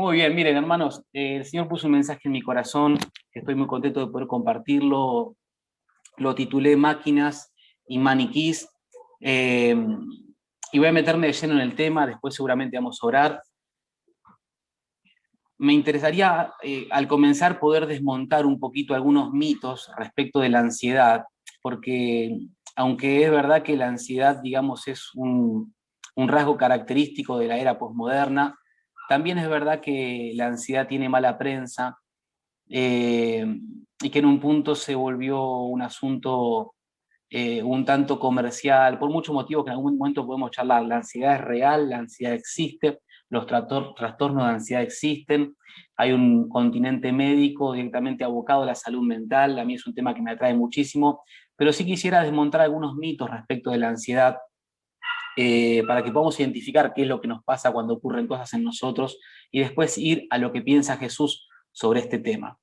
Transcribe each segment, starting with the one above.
Muy bien, miren, hermanos, el Señor puso un mensaje en mi corazón, que estoy muy contento de poder compartirlo. Lo titulé Máquinas y Maniquís, eh, y voy a meterme de lleno en el tema, después seguramente vamos a orar. Me interesaría, al comenzar, poder desmontar un poquito algunos mitos respecto de la ansiedad, porque aunque es verdad que la ansiedad, digamos, es un rasgo característico de la era posmoderna, también es verdad que la ansiedad tiene mala prensa, eh, y que en un punto se volvió un asunto un tanto comercial, por muchos motivos que en algún momento podemos charlar. La ansiedad es real, la ansiedad existe, los trastornos de ansiedad existen, hay un continente médico directamente abocado a la salud mental, a mí es un tema que me atrae muchísimo, pero sí quisiera desmontar algunos mitos respecto de la ansiedad, para que podamos identificar qué es lo que nos pasa cuando ocurren cosas en nosotros y después ir a lo que piensa Jesús sobre este tema.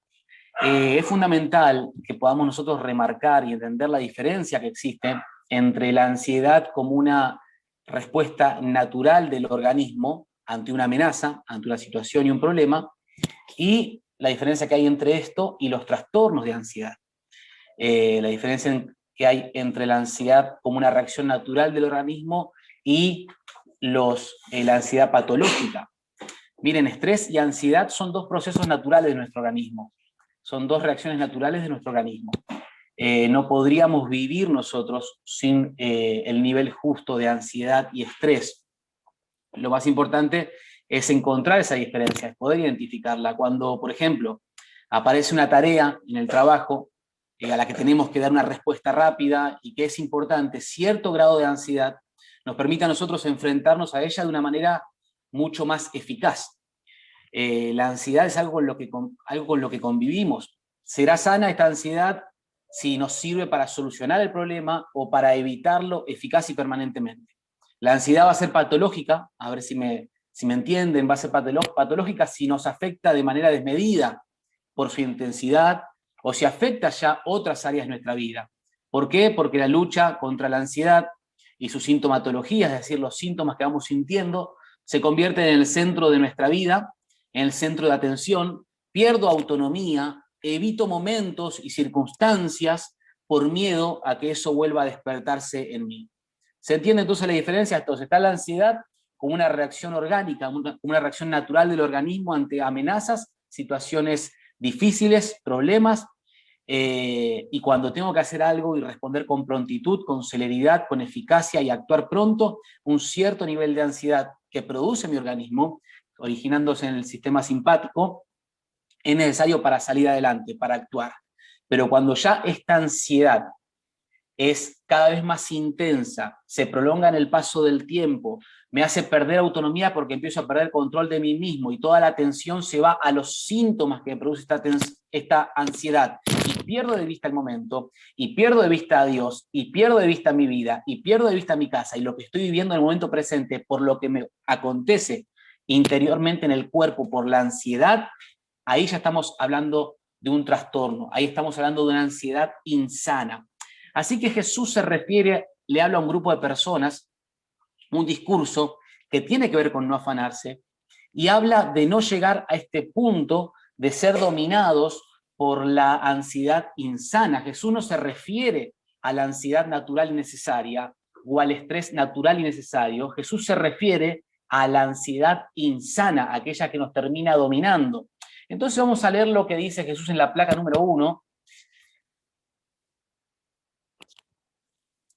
Es fundamental que podamos nosotros remarcar y entender la diferencia que existe entre la ansiedad como una respuesta natural del organismo ante una amenaza, ante una situación y un problema, y la diferencia que hay entre esto y los trastornos de ansiedad. La diferencia que hay entre la ansiedad como una reacción natural del organismo y la ansiedad patológica. Miren, estrés y ansiedad son dos procesos naturales de nuestro organismo. Son dos reacciones naturales de nuestro organismo. No podríamos vivir nosotros sin el nivel justo de ansiedad y estrés. Lo más importante es encontrar esa diferencia, es poder identificarla. Cuando, por ejemplo, aparece una tarea en el trabajo a la que tenemos que dar una respuesta rápida y que es importante, cierto grado de ansiedad nos permite a nosotros enfrentarnos a ella de una manera mucho más eficaz. La ansiedad es algo con lo que convivimos. ¿Será sana esta ansiedad si nos sirve para solucionar el problema o para evitarlo eficaz y permanentemente? La ansiedad va a ser patológica, a ver si me entienden, va a ser patológica si nos afecta de manera desmedida por su intensidad o si afecta ya otras áreas de nuestra vida. ¿Por qué? Porque la lucha contra la ansiedad y su sintomatología, es decir, los síntomas que vamos sintiendo, se convierten en el centro de nuestra vida, en el centro de atención, pierdo autonomía, evito momentos y circunstancias por miedo a que eso vuelva a despertarse en mí. ¿Se entiende entonces la diferencia? Entonces está la ansiedad como una reacción orgánica, una reacción natural del organismo ante amenazas, situaciones difíciles, problemas, y cuando tengo que hacer algo y responder con prontitud, con celeridad, con eficacia y actuar pronto, un cierto nivel de ansiedad que produce mi organismo, originándose en el sistema simpático, es necesario para salir adelante, para actuar. Pero cuando ya esta ansiedad es cada vez más intensa, se prolonga en el paso del tiempo, me hace perder autonomía porque empiezo a perder control de mí mismo y toda la atención se va a los síntomas que produce esta ansiedad y pierdo de vista el momento y pierdo de vista a Dios y pierdo de vista mi vida y pierdo de vista mi casa y lo que estoy viviendo en el momento presente por lo que me acontece interiormente en el cuerpo por la ansiedad, ahí ya estamos hablando de un trastorno, ahí estamos hablando de una ansiedad insana. Así que Jesús le habla a un grupo de personas, un discurso que tiene que ver con no afanarse, y habla de no llegar a este punto de ser dominados por la ansiedad insana. Jesús no se refiere a la ansiedad natural y necesaria o al estrés natural y necesario. Jesús se refiere a la ansiedad insana, aquella que nos termina dominando. Entonces vamos a leer lo que dice Jesús en la placa número 1.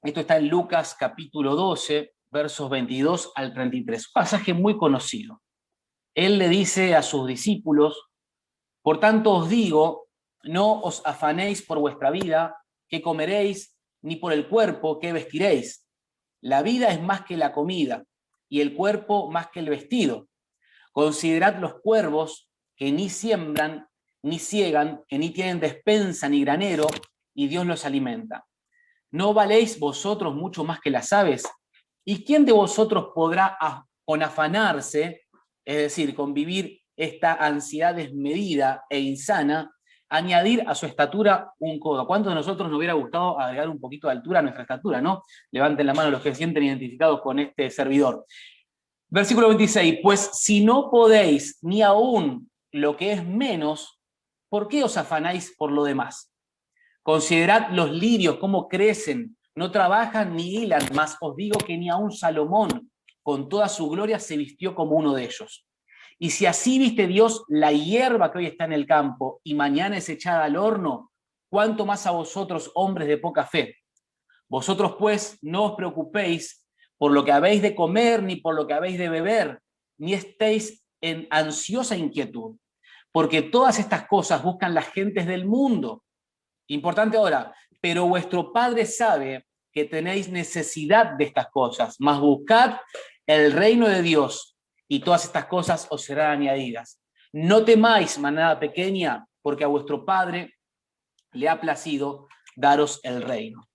Esto está en Lucas capítulo 12, versos 22 al 33. Un pasaje muy conocido. Él le dice a sus discípulos: por tanto os digo, no os afanéis por vuestra vida, qué comeréis, ni por el cuerpo, qué vestiréis. La vida es más que la comida, y el cuerpo más que el vestido. Considerad los cuervos, que ni siembran, ni ciegan, que ni tienen despensa ni granero, y Dios los alimenta. ¿No valéis vosotros mucho más que las aves? ¿Y quién de vosotros podrá, con afanarse, es decir, con vivir esta ansiedad desmedida e insana, añadir a su estatura un codo? ¿Cuántos de nosotros nos hubiera gustado agregar un poquito de altura a nuestra estatura, no? Levanten la mano los que se sienten identificados con este servidor. Versículo 26, pues si no podéis ni aún lo que es menos, ¿por qué os afanáis por lo demás? Considerad los lirios, cómo crecen, no trabajan ni hilan, mas os digo que ni aun Salomón, con toda su gloria, se vistió como uno de ellos. Y si así viste Dios la hierba que hoy está en el campo y mañana es echada al horno, ¿cuánto más a vosotros, hombres de poca fe? Vosotros, pues, no os preocupéis por lo que habéis de comer, ni por lo que habéis de beber, ni estéis en ansiosa inquietud, porque todas estas cosas buscan las gentes del mundo. Importante ahora, pero vuestro Padre sabe que tenéis necesidad de estas cosas, mas buscad el reino de Dios y todas estas cosas os serán añadidas. No temáis, manada pequeña, porque a vuestro Padre le ha placido daros el reino.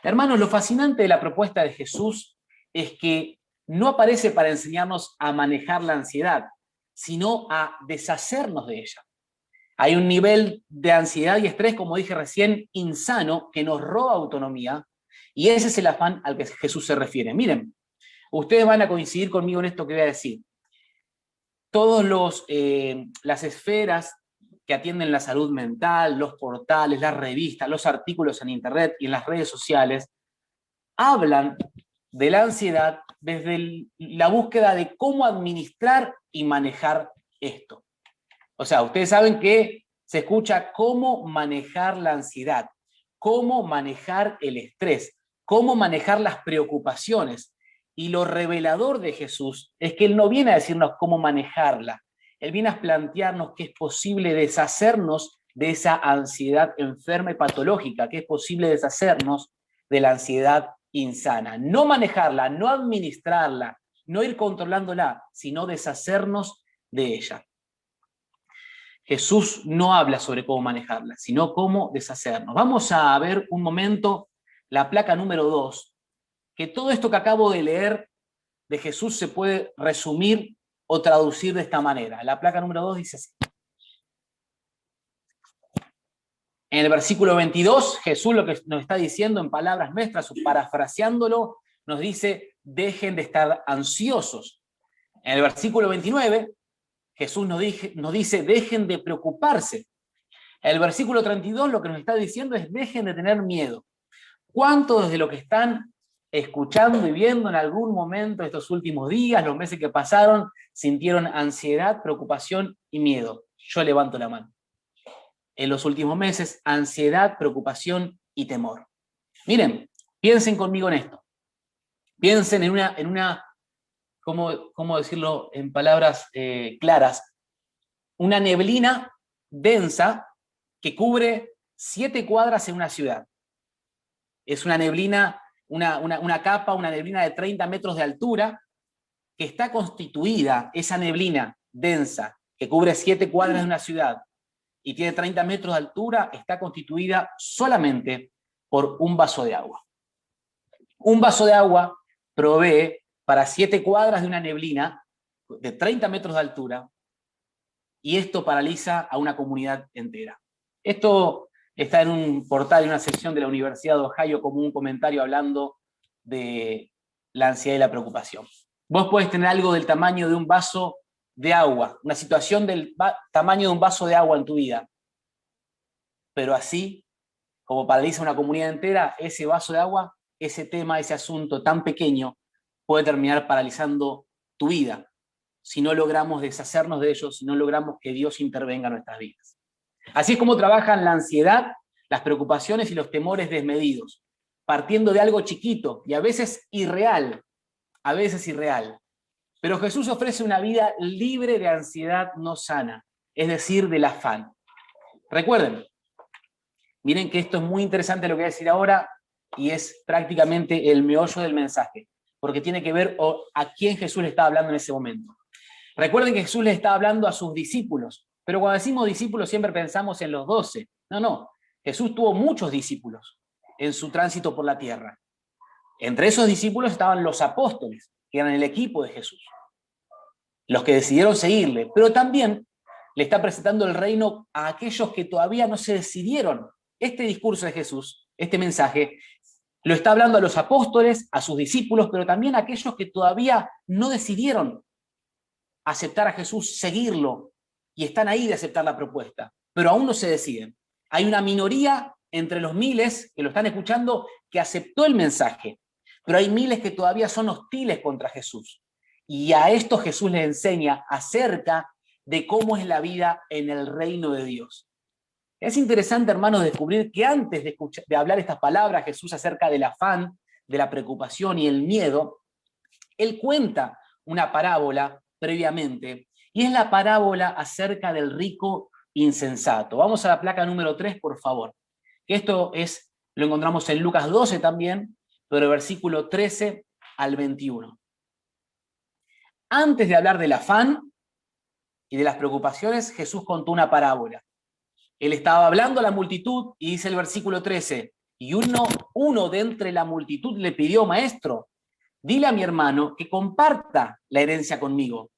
Hermanos, lo fascinante de la propuesta de Jesús es que no aparece para enseñarnos a manejar la ansiedad, sino a deshacernos de ella. Hay un nivel de ansiedad y estrés, como dije recién, insano, que nos roba autonomía, y ese es el afán al que Jesús se refiere. Miren, ustedes van a coincidir conmigo en esto que voy a decir. Todas las esferas que atienden la salud mental, los portales, las revistas, los artículos en Internet y en las redes sociales, hablan de la ansiedad desde la búsqueda de cómo administrar y manejar esto. O sea, ustedes saben que se escucha cómo manejar la ansiedad, cómo manejar el estrés, cómo manejar las preocupaciones. Y lo revelador de Jesús es que Él no viene a decirnos cómo manejarla. Él viene a plantearnos que es posible deshacernos de esa ansiedad enferma y patológica, que es posible deshacernos de la ansiedad insana. No manejarla, no administrarla, no ir controlándola, sino deshacernos de ella. Jesús no habla sobre cómo manejarla, sino cómo deshacernos. Vamos a ver un momento la placa número 2, que todo esto que acabo de leer de Jesús se puede resumir o traducir de esta manera. La placa número 2 dice así. En el versículo 22, Jesús lo que nos está diciendo en palabras nuestras, o parafraseándolo, nos dice, dejen de estar ansiosos. En el versículo 29, Jesús nos dice, dejen de preocuparse. El versículo 32 lo que nos está diciendo es, dejen de tener miedo. ¿Cuántos de lo que están escuchando y viendo en algún momento estos últimos días, los meses que pasaron, sintieron ansiedad, preocupación y miedo? Yo levanto la mano. En los últimos meses, ansiedad, preocupación y temor. Miren, piensen conmigo en esto. Piensen en una ¿cómo decirlo en palabras claras? Una neblina densa que cubre 7 cuadras en una ciudad. Es una neblina, una capa, una neblina de 30 metros de altura, que está constituida, esa neblina densa, que cubre 7 cuadras de una ciudad y tiene 30 metros de altura, está constituida solamente por un vaso de agua. Un vaso de agua provee para 7 cuadras de una neblina de 30 metros de altura, y esto paraliza a una comunidad entera. Esto está en un portal, en una sección de la Universidad de Ohio, como un comentario hablando de la ansiedad y la preocupación. Vos podés tener algo del tamaño de un vaso de agua, una situación del tamaño de un vaso de agua en tu vida, pero así, como paraliza una comunidad entera, ese vaso de agua, ese tema, ese asunto tan pequeño, puede terminar paralizando tu vida si no logramos deshacernos de ellos, si no logramos que Dios intervenga en nuestras vidas. Así es como trabajan la ansiedad, las preocupaciones y los temores desmedidos, partiendo de algo chiquito y a veces irreal, Pero Jesús ofrece una vida libre de ansiedad no sana, es decir, del afán. Recuerden, miren que esto es muy interesante lo que voy a decir ahora y es prácticamente el meollo del mensaje, porque tiene que ver a quién Jesús le está hablando en ese momento. Recuerden que Jesús le está hablando a sus discípulos, pero cuando decimos discípulos siempre pensamos en los 12. No. Jesús tuvo muchos discípulos en su tránsito por la tierra. Entre esos discípulos estaban los apóstoles, que eran el equipo de Jesús, los que decidieron seguirle, pero también le está presentando el reino a aquellos que todavía no se decidieron. Este discurso de Jesús, este mensaje, Lo está hablando a los apóstoles, a sus discípulos, pero también a aquellos que todavía no decidieron aceptar a Jesús, seguirlo, y están ahí de aceptar la propuesta, pero aún no se deciden. Hay una minoría entre los miles que lo están escuchando que aceptó el mensaje, pero hay miles que todavía son hostiles contra Jesús. Y a esto Jesús les enseña acerca de cómo es la vida en el reino de Dios. Es interesante, hermanos, descubrir que antes de hablar estas palabras, Jesús acerca del afán, de la preocupación y el miedo, él cuenta una parábola previamente, y es la parábola acerca del rico insensato. Vamos a la placa número 3, por favor. Esto lo encontramos en Lucas 12 también, pero el versículo 13 al 21. Antes de hablar del afán y de las preocupaciones, Jesús contó una parábola. Él estaba hablando a la multitud y dice el versículo 13, y uno de entre la multitud le pidió: maestro, dile a mi hermano que comparta la herencia conmigo.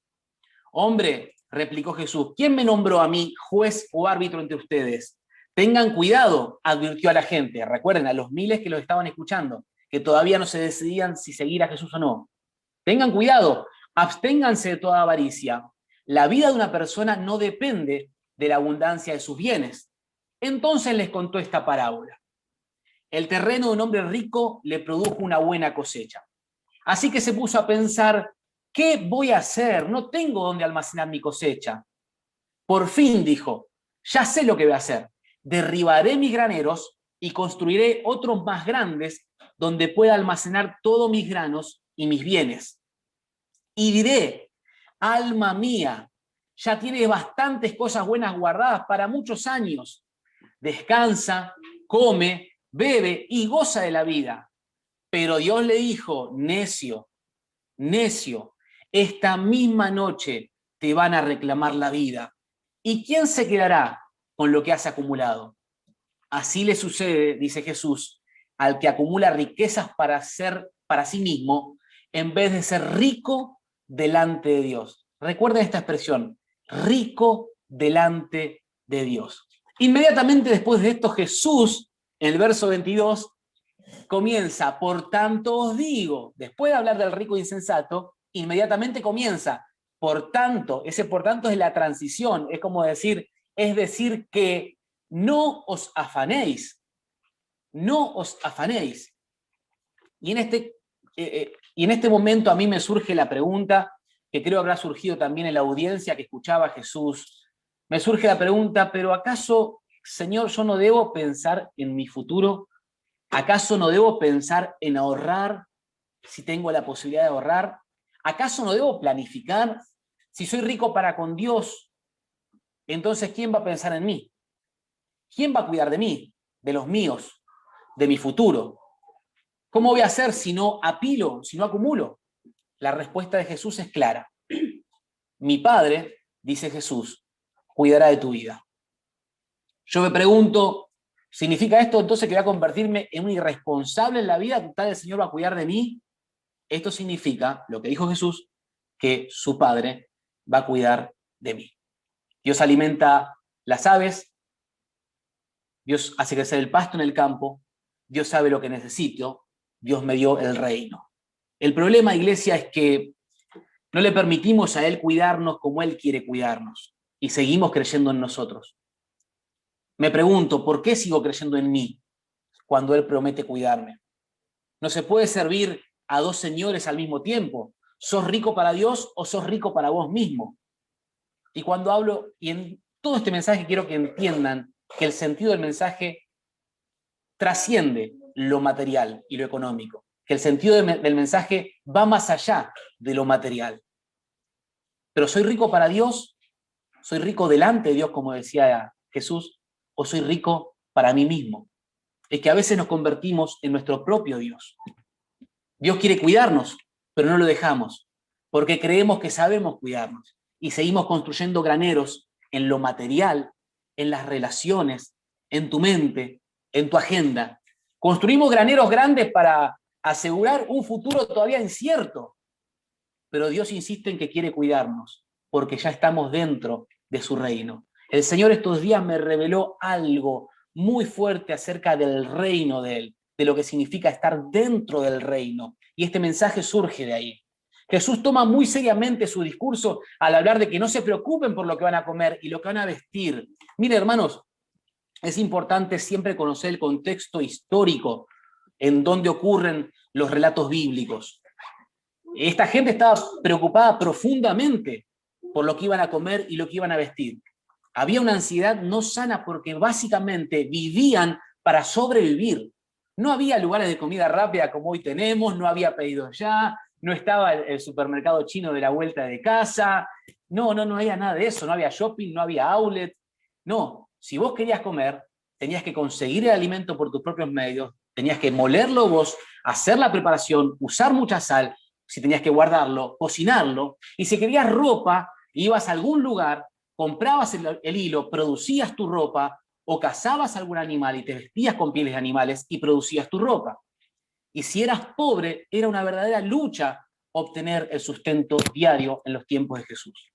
Hombre, replicó Jesús, ¿quién me nombró a mí juez o árbitro entre ustedes? Tengan cuidado, advirtió a la gente. Recuerden, a los miles que los estaban escuchando, que todavía no se decidían si seguir a Jesús o no. Tengan cuidado, absténganse de toda avaricia. La vida de una persona no depende de la abundancia de sus bienes. Entonces les contó esta parábola. El terreno de un hombre rico le produjo una buena cosecha. Así que se puso a pensar, ¿qué voy a hacer? No tengo dónde almacenar mi cosecha. Por fin dijo, ya sé lo que voy a hacer. Derribaré mis graneros y construiré otros más grandes donde pueda almacenar todos mis granos y mis bienes. Y diré, alma mía, ya tienes bastantes cosas buenas guardadas para muchos años. Descansa, come, bebe y goza de la vida. Pero Dios le dijo, necio, necio, esta misma noche te van a reclamar la vida. ¿Y quién se quedará con lo que has acumulado? Así le sucede, dice Jesús, al que acumula riquezas para sí mismo, en vez de ser rico delante de Dios. Recuerden esta expresión, rico delante de Dios. Inmediatamente después de esto, Jesús, en el verso 22, comienza, por tanto os digo, después de hablar del rico insensato, inmediatamente comienza, por tanto, ese por tanto es la transición, es decir que no os afanéis, no os afanéis. Y en este momento a mí me surge la pregunta, que creo habrá surgido también en la audiencia que escuchaba a Jesús, me surge la pregunta, pero ¿acaso, Señor, yo no debo pensar en mi futuro? ¿Acaso no debo pensar en ahorrar si tengo la posibilidad de ahorrar? ¿Acaso no debo planificar? Si soy rico para con Dios, entonces ¿quién va a pensar en mí? ¿Quién va a cuidar de mí, de los míos, de mi futuro? ¿Cómo voy a hacer si no apilo, si no acumulo? La respuesta de Jesús es clara. Mi Padre, dice Jesús, cuidará de tu vida. Yo me pregunto, ¿significa esto entonces que voy a convertirme en un irresponsable en la vida? ¿Que tal el Señor va a cuidar de mí? Esto significa, lo que dijo Jesús, que su Padre va a cuidar de mí. Dios alimenta las aves, Dios hace crecer el pasto en el campo, Dios sabe lo que necesito, Dios me dio el reino. El problema, iglesia, es que no le permitimos a Él cuidarnos como Él quiere cuidarnos y seguimos creyendo en nosotros. Me pregunto, ¿por qué sigo creyendo en mí cuando Él promete cuidarme? No se puede servir a dos señores al mismo tiempo. ¿Sos rico para Dios o sos rico para vos mismo? Y cuando hablo, y en todo este mensaje quiero que entiendan que el sentido del mensaje trasciende lo material y lo económico, que el sentido del mensaje va más allá de lo material. Pero ¿soy rico para Dios? ¿Soy rico delante de Dios, como decía Jesús? ¿O soy rico para mí mismo? Es que a veces nos convertimos en nuestro propio Dios. Dios quiere cuidarnos, pero no lo dejamos, porque creemos que sabemos cuidarnos y seguimos construyendo graneros en lo material, en las relaciones, en tu mente, en tu agenda. Construimos graneros grandes para asegurar un futuro todavía incierto, pero Dios insiste en que quiere cuidarnos, porque ya estamos dentro de su reino. El Señor estos días me reveló algo muy fuerte acerca del reino de Él. de lo que significa estar dentro del reino. Y este mensaje surge de ahí. Jesús toma muy seriamente su discurso al hablar de que no se preocupen por lo que van a comer y lo que van a vestir. Miren, hermanos, es importante siempre conocer el contexto histórico en donde ocurren los relatos bíblicos. Esta gente estaba preocupada profundamente por lo que iban a comer y lo que iban a vestir. Había una ansiedad no sana porque básicamente vivían para sobrevivir. No había lugares de comida rápida como hoy tenemos, no había pedidos ya, no estaba el supermercado chino de la vuelta de casa, no había nada de eso, no había shopping, no había outlet. No, si vos querías comer, tenías que conseguir el alimento por tus propios medios, tenías que molerlo vos, hacer la preparación, usar mucha sal, si tenías que guardarlo, cocinarlo, y si querías ropa, ibas a algún lugar, comprabas el hilo, producías tu ropa, o cazabas algún animal y te vestías con pieles de animales y producías tu ropa. Y si eras pobre, era una verdadera lucha obtener el sustento diario en los tiempos de Jesús.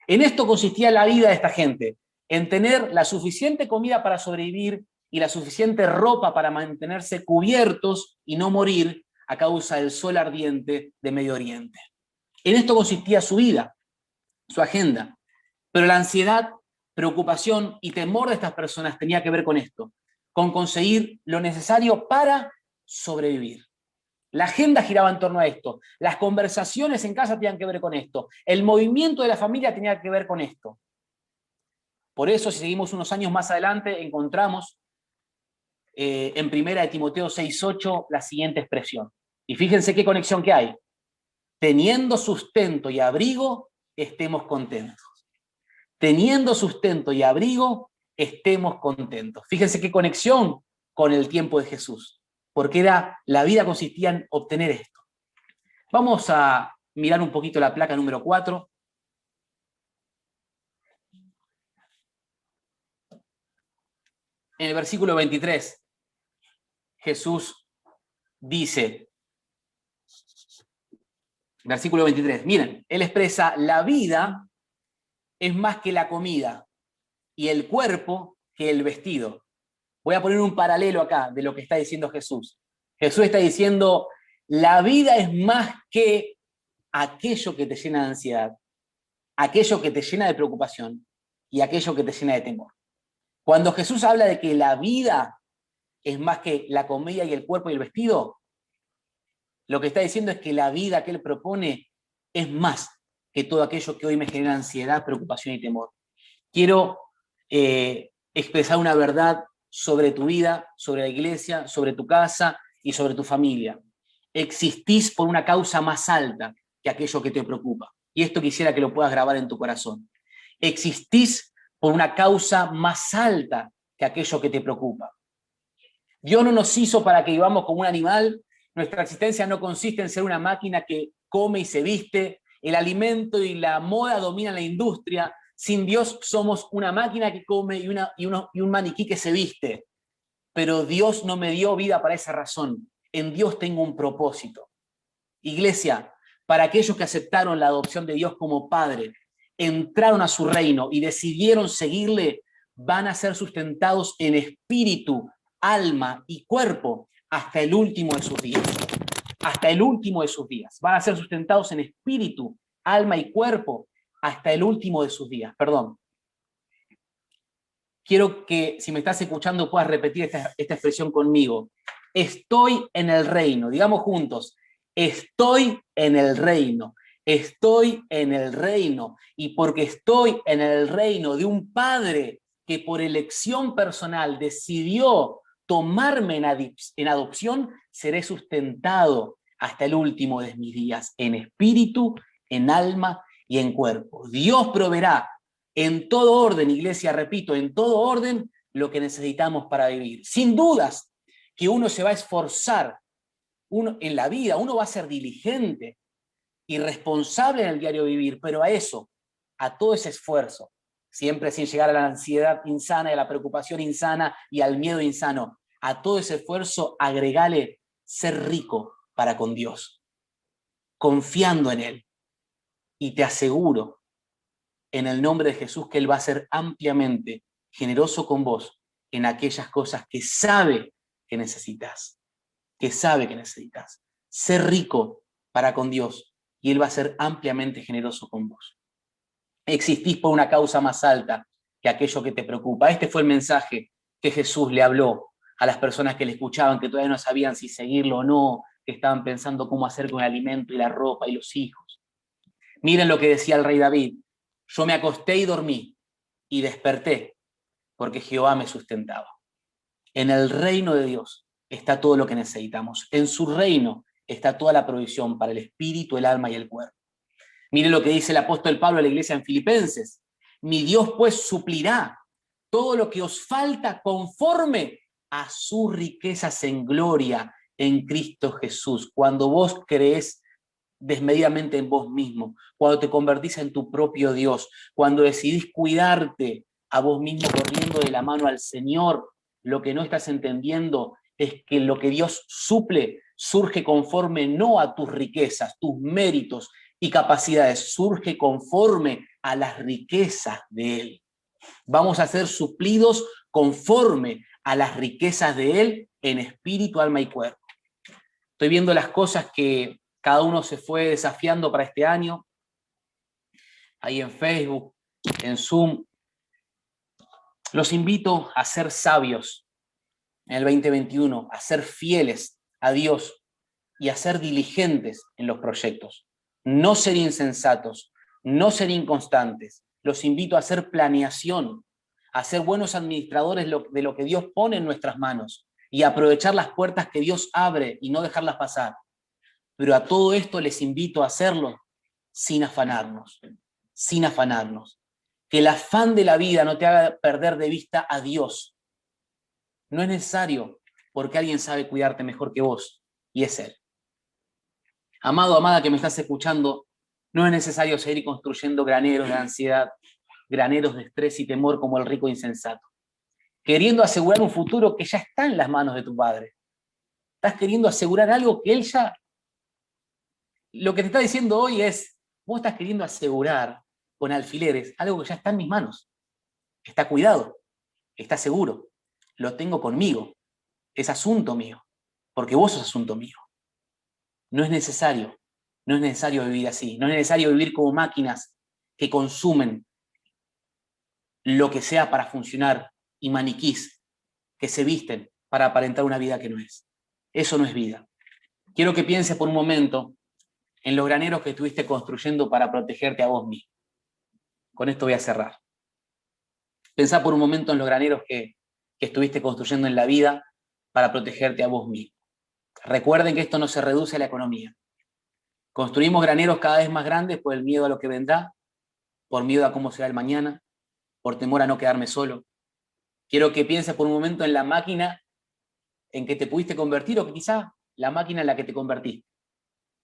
En esto consistía la vida de esta gente, en tener la suficiente comida para sobrevivir y la suficiente ropa para mantenerse cubiertos y no morir a causa del sol ardiente de Medio Oriente. En esto consistía su vida, su agenda. Pero la ansiedad, preocupación y temor de estas personas tenía que ver con esto, con conseguir lo necesario para sobrevivir. La agenda giraba en torno a esto, las conversaciones en casa tenían que ver con esto, el movimiento de la familia tenía que ver con esto. Por eso, si seguimos unos años más adelante, encontramos en primera de Timoteo 6:8 la siguiente expresión. Y fíjense qué conexión que hay. Teniendo sustento y abrigo, estemos contentos. Teniendo sustento y abrigo, estemos contentos. Fíjense qué conexión con el tiempo de Jesús, porque la vida consistía en obtener esto. Vamos a mirar un poquito la placa número 4. En el versículo 23, Jesús dice, versículo 23, miren, él expresa, la vida es más que la comida y el cuerpo que el vestido. Voy a poner un paralelo acá de lo que está diciendo Jesús. Jesús está diciendo, la vida es más que aquello que te llena de ansiedad, aquello que te llena de preocupación y aquello que te llena de temor. Cuando Jesús habla de que la vida es más que la comida y el cuerpo y el vestido, lo que está diciendo es que la vida que él propone es más que todo aquello que hoy me genera ansiedad, preocupación y temor. Quiero expresar una verdad sobre tu vida, sobre la iglesia, sobre tu casa y sobre tu familia. Existís por una causa más alta que aquello que te preocupa. Y esto quisiera que lo puedas grabar en tu corazón. Existís por una causa más alta que aquello que te preocupa. Dios no nos hizo para que vivamos como un animal. Nuestra existencia no consiste en ser una máquina que come y se viste. El alimento y la moda dominan la industria. Sin Dios somos una máquina que come y un maniquí que se viste. Pero Dios no me dio vida para esa razón. En Dios tengo un propósito. Iglesia, para aquellos que aceptaron la adopción de Dios como Padre, entraron a su reino y decidieron seguirle, van a ser sustentados en espíritu, alma y cuerpo hasta el último de sus días. Hasta el último de sus días. Van a ser sustentados en espíritu, alma y cuerpo hasta el último de sus días. Perdón. Quiero que, si me estás escuchando, puedas repetir esta expresión conmigo. Estoy en el reino. Digamos juntos. Estoy en el reino. Estoy en el reino. Y porque estoy en el reino de un Padre que por elección personal decidió tomarme en adopción, seré sustentado hasta el último de mis días, en espíritu, en alma y en cuerpo. Dios proveerá en todo orden, iglesia, repito, en todo orden, lo que necesitamos para vivir. Sin dudas que uno se va a esforzar en la vida, uno va a ser diligente y responsable en el diario vivir, pero a eso, a todo ese esfuerzo, siempre sin llegar a la ansiedad insana y a la preocupación insana y al miedo insano, a todo ese esfuerzo agregale ser rico para con Dios, confiando en Él. Y te aseguro, en el nombre de Jesús, que Él va a ser ampliamente generoso con vos en aquellas cosas que sabe que necesitas. que sabe que necesitas. Sé rico para con Dios y Él va a ser ampliamente generoso con vos. Existís por una causa más alta que aquello que te preocupa. Este fue el mensaje que Jesús le habló a las personas que le escuchaban, que todavía no sabían si seguirlo o no, que estaban pensando cómo hacer con el alimento y la ropa y los hijos. Miren lo que decía el rey David: yo me acosté y dormí y desperté porque Jehová me sustentaba. En el reino de Dios está todo lo que necesitamos. En su reino está toda la provisión para el espíritu, el alma y el cuerpo. Mire lo que dice el apóstol Pablo a la iglesia en Filipenses: mi Dios pues suplirá todo lo que os falta conforme a sus riquezas en gloria en Cristo Jesús. Cuando vos creés desmedidamente en vos mismo, cuando te convertís en tu propio Dios, cuando decidís cuidarte a vos mismo corriendo de la mano al Señor, lo que no estás entendiendo es que lo que Dios suple surge conforme no a tus riquezas, tus méritos y capacidades, surge conforme a las riquezas de Él. Vamos a ser suplidos conforme a las riquezas de Él en espíritu, alma y cuerpo. Estoy viendo las cosas que cada uno se fue desafiando para este año, ahí en Facebook, en Zoom. Los invito a ser sabios en el 2021, a ser fieles a Dios y a ser diligentes en los proyectos. No ser insensatos, no ser inconstantes. Los invito a hacer planeación, a ser buenos administradores de lo que Dios pone en nuestras manos y a aprovechar las puertas que Dios abre y no dejarlas pasar. Pero a todo esto les invito a hacerlo sin afanarnos, sin afanarnos. Que el afán de la vida no te haga perder de vista a Dios. No es necesario, porque alguien sabe cuidarte mejor que vos, y es Él. Amado, amada que me estás escuchando, no es necesario seguir construyendo graneros de ansiedad, graneros de estrés y temor como el rico insensato, queriendo asegurar un futuro que ya está en las manos de tu Padre. Estás queriendo asegurar algo que Él ya... Lo que te está diciendo hoy es, vos estás queriendo asegurar con alfileres algo que ya está en mis manos. Está cuidado, está seguro, lo tengo conmigo, es asunto mío, porque vos sos asunto mío. No es necesario vivir así, no es necesario vivir como máquinas que consumen lo que sea para funcionar y maniquís que se visten para aparentar una vida que no es. Eso no es vida. Quiero que pienses por un momento en los graneros que estuviste construyendo para protegerte a vos mismo. Con esto voy a cerrar. Pensá por un momento en los graneros que estuviste construyendo en la vida para protegerte a vos mismo. Recuerden que esto no se reduce a la economía. Construimos graneros cada vez más grandes por el miedo a lo que vendrá, por miedo a cómo será el mañana, por temor a no quedarme solo. Quiero que pienses por un momento en la máquina en que te pudiste convertir o que quizá la máquina en la que te convertiste.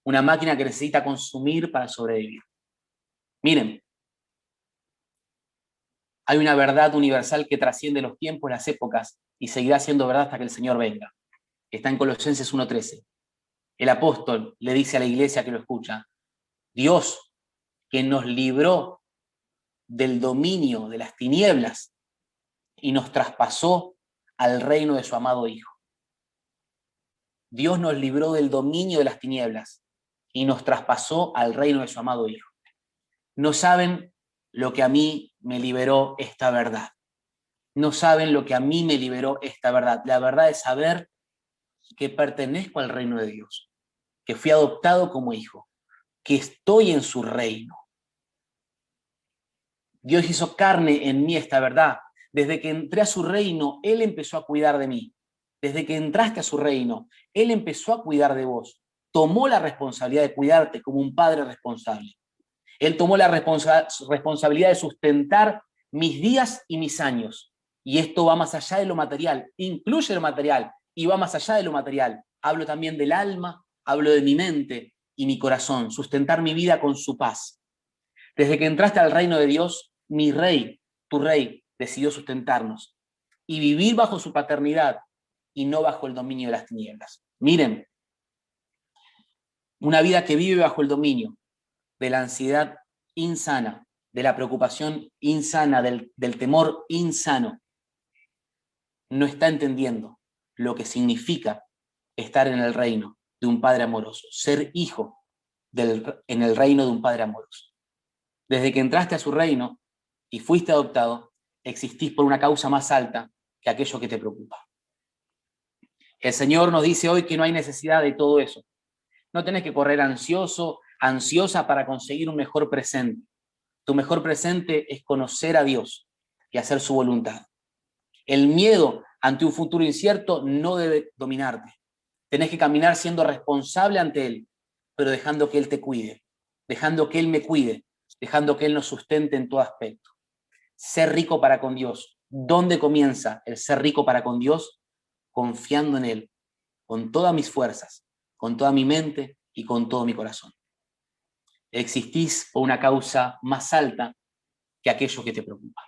Una máquina que necesita consumir para sobrevivir. Miren, hay una verdad universal que trasciende los tiempos, las épocas y seguirá siendo verdad hasta que el Señor venga. Está en Colosenses 1:13. El apóstol le dice a la iglesia que lo escucha: Dios, que nos libró del dominio de las tinieblas y nos traspasó al reino de su amado Hijo. Dios nos libró del dominio de las tinieblas y nos traspasó al reino de su amado Hijo. No saben lo que a mí me liberó esta verdad. No saben lo que a mí me liberó esta verdad. La verdad es saber que pertenezco al reino de Dios, que fui adoptado como hijo, que estoy en su reino. Dios hizo carne en mí esta verdad. Desde que entré a su reino, Él empezó a cuidar de mí. Desde que entraste a su reino, Él empezó a cuidar de vos. Tomó la responsabilidad de cuidarte como un padre responsable. Él tomó la responsabilidad de sustentar mis días y mis años. Y esto va más allá de lo material, incluye lo material y va más allá de lo material. Hablo también del alma, hablo de mi mente y mi corazón, sustentar mi vida con su paz. Desde que entraste al reino de Dios, mi rey, tu rey, decidió sustentarnos y vivir bajo su paternidad y no bajo el dominio de las tinieblas. Miren, una vida que vive bajo el dominio de la ansiedad insana, de la preocupación insana, del temor insano, no está entendiendo lo que significa estar en el reino de un Padre amoroso, ser hijo en el reino de un Padre amoroso. Desde que entraste a su reino y fuiste adoptado, existís por una causa más alta que aquello que te preocupa. El Señor nos dice hoy que no hay necesidad de todo eso. No tenés que correr ansioso, ansiosa para conseguir un mejor presente. Tu mejor presente es conocer a Dios y hacer su voluntad. El miedo ante un futuro incierto no debe dominarte. Tenés que caminar siendo responsable ante Él, pero dejando que Él te cuide, dejando que Él me cuide, dejando que Él nos sustente en todo aspecto. Ser rico para con Dios. ¿Dónde comienza el ser rico para con Dios? Confiando en Él, con todas mis fuerzas, con toda mi mente y con todo mi corazón. Existís por una causa más alta que aquello que te preocupa.